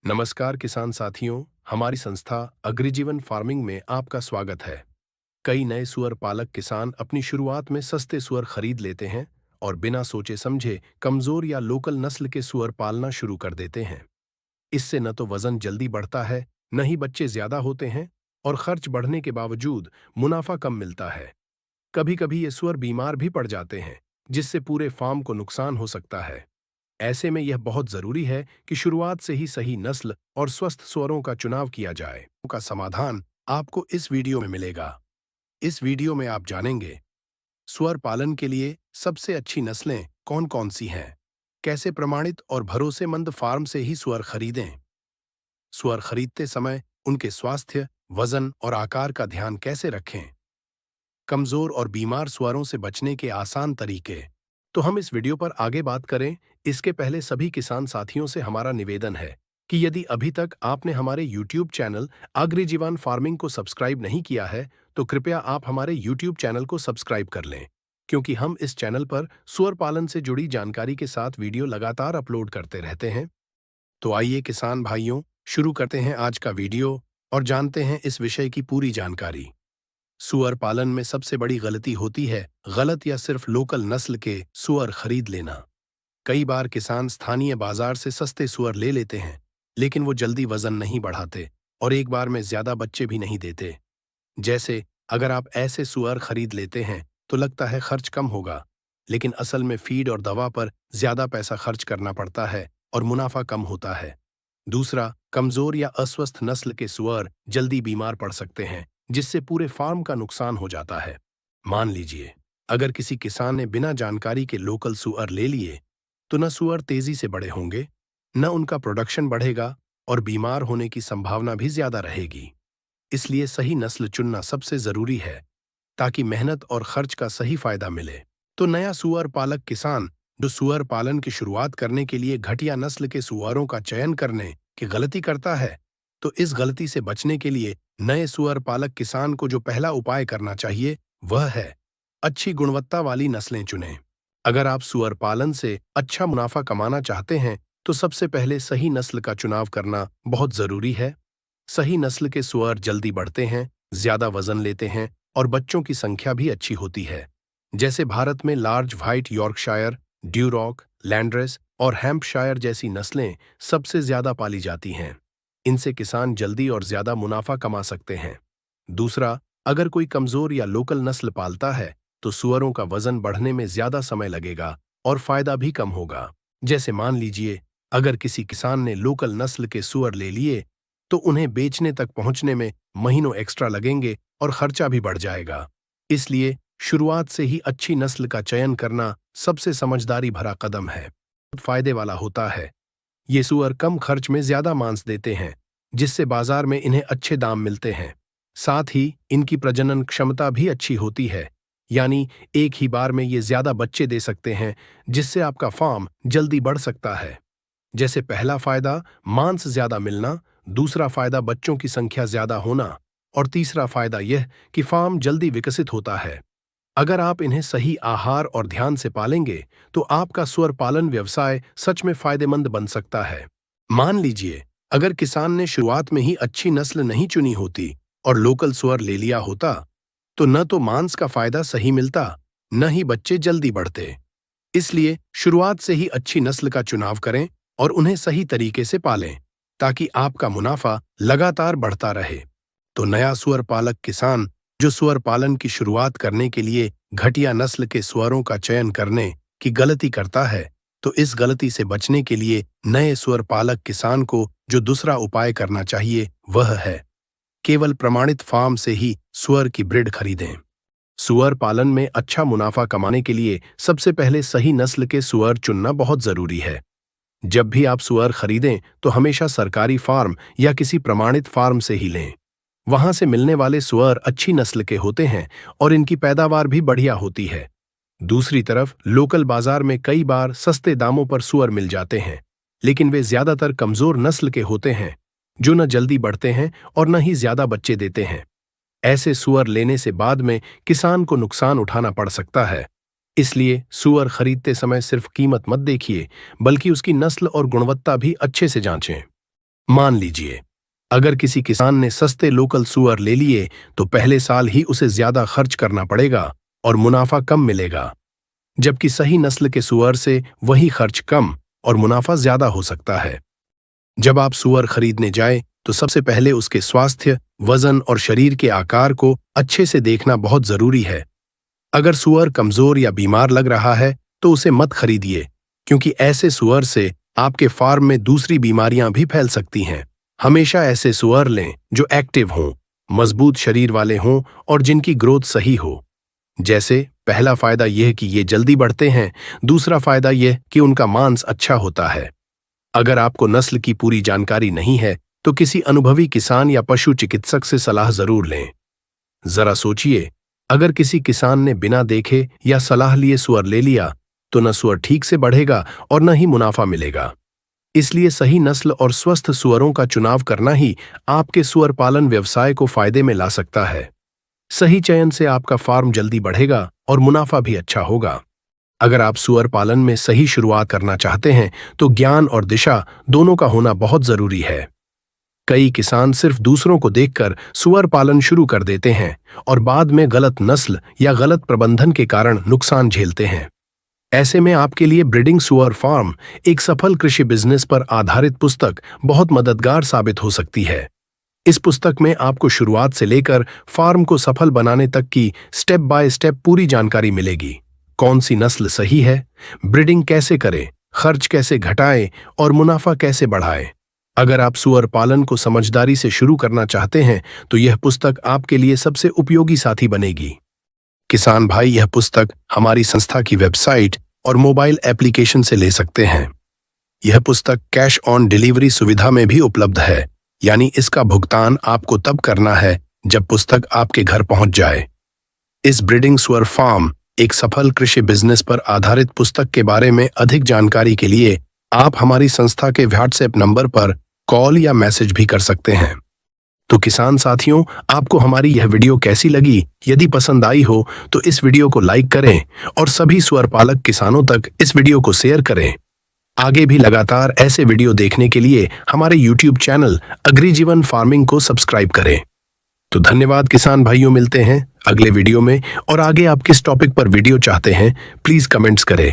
नमस्कार किसान साथियों, हमारी संस्था अग्रिजीवन फार्मिंग में आपका स्वागत है। कई नए सुअर पालक किसान अपनी शुरुआत में सस्ते सुअर खरीद लेते हैं और बिना सोचे समझे कमजोर या लोकल नस्ल के सुअर पालना शुरू कर देते हैं। इससे न तो वजन जल्दी बढ़ता है, न ही बच्चे ज्यादा होते हैं और खर्च बढ़ने के बावजूद मुनाफा कम मिलता है। कभी कभी ये सुअर बीमार भी पड़ जाते हैं, जिससे पूरे फार्म को नुकसान हो सकता है। ऐसे में यह बहुत जरूरी है कि शुरुआत से ही सही नस्ल और स्वस्थ सुअरों का चुनाव किया जाए। का समाधान आपको इस वीडियो में मिलेगा। इस वीडियो में आप जानेंगे सुअर पालन के लिए सबसे अच्छी नस्लें कौन कौन सी हैं, कैसे प्रमाणित और भरोसेमंद फार्म से ही सुअर खरीदें, सुअर खरीदते समय उनके स्वास्थ्य, वजन और आकार का ध्यान कैसे रखें, कमजोर और बीमार सुअरों से बचने के आसान तरीके। तो हम इस वीडियो पर आगे बात करें, इसके पहले सभी किसान साथियों से हमारा निवेदन है कि यदि अभी तक आपने हमारे YouTube चैनल अग्रिजीवन फार्मिंग को सब्सक्राइब नहीं किया है, तो कृपया आप हमारे YouTube चैनल को सब्सक्राइब कर लें, क्योंकि हम इस चैनल पर सुअर पालन से जुड़ी जानकारी के साथ वीडियो लगातार अपलोड करते रहते हैं। तो आइए किसान भाइयों, शुरू करते हैं आज का वीडियो और जानते हैं इस विषय की पूरी जानकारी। सुअर पालन में सबसे बड़ी गलती होती है गलत या सिर्फ लोकल नस्ल के सुअर खरीद लेना। कई बार किसान स्थानीय बाजार से सस्ते सुअर ले लेते हैं, लेकिन वो जल्दी वजन नहीं बढ़ाते और एक बार में ज्यादा बच्चे भी नहीं देते। जैसे अगर आप ऐसे सुअर खरीद लेते हैं तो लगता है खर्च कम होगा, लेकिन असल में फीड और दवा पर ज्यादा पैसा खर्च करना पड़ता है और मुनाफा कम होता है। दूसरा, कमजोर या अस्वस्थ नस्ल के सुअर जल्दी बीमार पड़ सकते हैं, जिससे पूरे फार्म का नुकसान हो जाता है। मान लीजिए अगर किसी किसान ने बिना जानकारी के लोकल सुअर ले लिए, तो न सुअर तेजी से बड़े होंगे, न उनका प्रोडक्शन बढ़ेगा और बीमार होने की संभावना भी ज्यादा रहेगी। इसलिए सही नस्ल चुनना सबसे जरूरी है, ताकि मेहनत और खर्च का सही फायदा मिले। तो नया सुअर पालक किसान जो सुअर पालन की शुरुआत करने के लिए घटिया नस्ल के सुअरों का चयन करने की गलती करता है, तो इस गलती से बचने के लिए नए सुअर पालक किसान को जो पहला उपाय करना चाहिए वह है अच्छी गुणवत्ता वाली नस्लें चुनें। अगर आप सुअर पालन से अच्छा मुनाफा कमाना चाहते हैं, तो सबसे पहले सही नस्ल का चुनाव करना बहुत जरूरी है। सही नस्ल के सुअर जल्दी बढ़ते हैं, ज्यादा वजन लेते हैं और बच्चों की संख्या भी अच्छी होती है। जैसे भारत में large white Yorkshire, Duroc, landrace और हैम्पशायर जैसी नस्लें सबसे ज्यादा पाली जाती हैं। इनसे किसान जल्दी और ज्यादा मुनाफा कमा सकते हैं। दूसरा, अगर कोई कमजोर या लोकल नस्ल पालता है, तो सुअरों का वजन बढ़ने में ज्यादा समय लगेगा और फायदा भी कम होगा। जैसे मान लीजिए अगर किसी किसान ने लोकल नस्ल के सुअर ले लिए, तो उन्हें बेचने तक पहुंचने में महीनों एक्स्ट्रा लगेंगे और खर्चा भी बढ़ जाएगा। इसलिए शुरुआत से ही अच्छी नस्ल का चयन करना सबसे समझदारी भरा कदम है। फायदे वाला होता है। ये सुअर कम खर्च में ज्यादा मांस देते हैं, जिससे बाजार में इन्हें अच्छे दाम मिलते हैं। साथ ही इनकी प्रजनन क्षमता भी अच्छी होती है, यानी एक ही बार में ये ज्यादा बच्चे दे सकते हैं, जिससे आपका फार्म जल्दी बढ़ सकता है। जैसे पहला फायदा मांस ज्यादा मिलना, दूसरा फायदा बच्चों की संख्या ज्यादा होना और तीसरा फायदा यह कि फार्म जल्दी विकसित होता है। अगर आप इन्हें सही आहार और ध्यान से पालेंगे, तो आपका सुअर पालन व्यवसाय सच में फायदेमंद बन सकता है। मान लीजिए अगर किसान ने शुरुआत में ही अच्छी नस्ल नहीं चुनी होती और लोकल सुअर ले लिया होता, तो न तो मांस का फायदा सही मिलता, न ही बच्चे जल्दी बढ़ते। इसलिए शुरुआत से ही अच्छी नस्ल का चुनाव करें और उन्हें सही तरीके से पालें, ताकि आपका मुनाफा लगातार बढ़ता रहे। तो नया सुअर पालक किसान जो सुअर पालन की शुरुआत करने के लिए घटिया नस्ल के सुअरों का चयन करने की गलती करता है, तो इस गलती से बचने के लिए नए सुअर पालक किसान को जो दूसरा उपाय करना चाहिए वह है केवल प्रमाणित फार्म से ही सुअर की ब्रीड खरीदें। सुअर पालन में अच्छा मुनाफा कमाने के लिए सबसे पहले सही नस्ल के सुअर चुनना बहुत जरूरी है। जब भी आप सुअर खरीदें, तो हमेशा सरकारी फार्म या किसी प्रमाणित फार्म से ही लें। वहां से मिलने वाले सुअर अच्छी नस्ल के होते हैं और इनकी पैदावार भी बढ़िया होती है। दूसरी तरफ लोकल बाजार में कई बार सस्ते दामों पर सुअर मिल जाते हैं, लेकिन वे ज्यादातर कमजोर नस्ल के होते हैं, जो न जल्दी बढ़ते हैं और न ही ज्यादा बच्चे देते हैं। ऐसे सुअर लेने से बाद में किसान को नुकसान उठाना पड़ सकता है। इसलिए सुअर खरीदते समय सिर्फ कीमत मत देखिए, बल्कि उसकी नस्ल और गुणवत्ता भी अच्छे से जांचें। मान लीजिए, अगर किसी किसान ने सस्ते लोकल सुअर ले लिए तो पहले साल ही उसे ज्यादा खर्च करना पड़ेगा और मुनाफा कम मिलेगा, जबकि सही नस्ल के सुअर से वही खर्च कम और मुनाफा ज्यादा हो सकता है। जब आप सुअर खरीदने जाएं तो सबसे पहले उसके स्वास्थ्य, वजन और शरीर के आकार को अच्छे से देखना बहुत जरूरी है। अगर सुअर कमजोर या बीमार लग रहा है तो उसे मत खरीदिए, क्योंकि ऐसे सुअर से आपके फार्म में दूसरी बीमारियां भी फैल सकती हैं। हमेशा ऐसे सुअर लें जो एक्टिव हों, मजबूत शरीर वाले हों और जिनकी ग्रोथ सही हो। जैसे पहला फायदा यह कि ये जल्दी बढ़ते हैं, दूसरा फायदा यह कि उनका मांस अच्छा होता है। अगर आपको नस्ल की पूरी जानकारी नहीं है तो किसी अनुभवी किसान या पशु चिकित्सक से सलाह जरूर लें। जरा सोचिए, अगर किसी किसान ने बिना देखे या सलाह लिए सुअर ले लिया तो न सुअर ठीक से बढ़ेगा और न ही मुनाफा मिलेगा। इसलिए सही नस्ल और स्वस्थ सुअरों का चुनाव करना ही आपके सुअर पालन व्यवसाय को फायदे में ला सकता है। सही चयन से आपका फार्म जल्दी बढ़ेगा और मुनाफा भी अच्छा होगा। अगर आप सुअर पालन में सही शुरुआत करना चाहते हैं तो ज्ञान और दिशा दोनों का होना बहुत जरूरी है। कई किसान सिर्फ दूसरों को देखकर सुअर पालन शुरू कर देते हैं और बाद में गलत नस्ल या गलत प्रबंधन के कारण नुकसान झेलते हैं। ऐसे में आपके लिए ब्रीडिंग सुअर फार्म, एक सफल कृषि बिजनेस पर आधारित पुस्तक बहुत मददगार साबित हो सकती है। इस पुस्तक में आपको शुरुआत से लेकर फार्म को सफल बनाने तक की स्टेप बाय स्टेप पूरी जानकारी मिलेगी। कौन सी नस्ल सही है, ब्रीडिंग कैसे करें, खर्च कैसे घटाएं और मुनाफा कैसे बढ़ाएं। अगर आप सुअर पालन को समझदारी से शुरू करना चाहते हैं तो यह पुस्तक आपके लिए सबसे उपयोगी साथी बनेगी। किसान भाई, यह पुस्तक हमारी संस्था की वेबसाइट और मोबाइल एप्लीकेशन से ले सकते हैं। यह पुस्तक कैश ऑन डिलीवरी सुविधा में भी उपलब्ध है, यानी इसका भुगतान आपको तब करना है जब पुस्तक आपके घर पहुंच जाए। इस ब्रीडिंग सुअर फार्म, एक सफल कृषि बिजनेस पर आधारित पुस्तक के बारे में अधिक जानकारी के लिए आप हमारी संस्था के व्हाट्सएप नंबर पर कॉल या मैसेज भी कर सकते हैं। तो किसान साथियों, आपको हमारी यह वीडियो कैसी लगी? यदि पसंद आई हो तो इस वीडियो को लाइक करें और सभी सुअर पालक किसानों तक इस वीडियो को शेयर करें। आगे भी लगातार ऐसे वीडियो देखने के लिए हमारे YouTube चैनल अग्रिजीवन फार्मिंग को सब्सक्राइब करें। तो धन्यवाद किसान भाइयों, मिलते हैं अगले वीडियो में। और आगे आप किस टॉपिक पर वीडियो चाहते हैं प्लीज कमेंट्स करें।